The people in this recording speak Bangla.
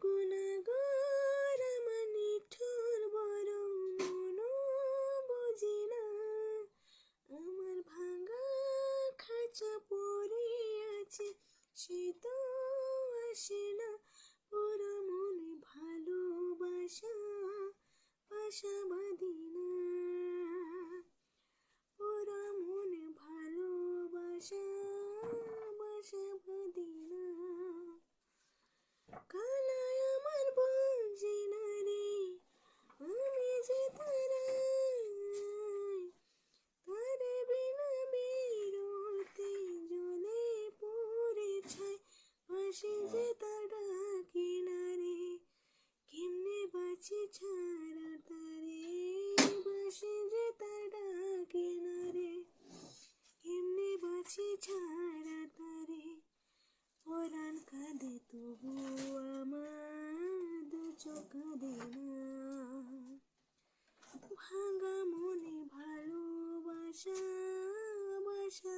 গুণাগর আমার নিঠুর বরং মনও বুঝি না, আমার ভাঙা খাঁচা পড়ে আছে সে তো আসে না, ওরা মনে ভালোবাসা বাসা বাঁধি না, ওরা মনে ভালোবাসা বাসা বাঁধি না। কালায় আমার বুঝি না রে আমি যে তারে বিনা বিরতে জ্বলে পড়ে ছাই, বাসি যে তার ডাকে না রে কেমনে বাঁচি ছাড়া তারে, বাসি যে তার ডাকে না রে কেমনে বাঁচি ছাড়া তারে। পরাণ কাঁদে তবু আমার দু চোখ কাঁদে না, ভাঙা মনে ভালোবাসা বাসা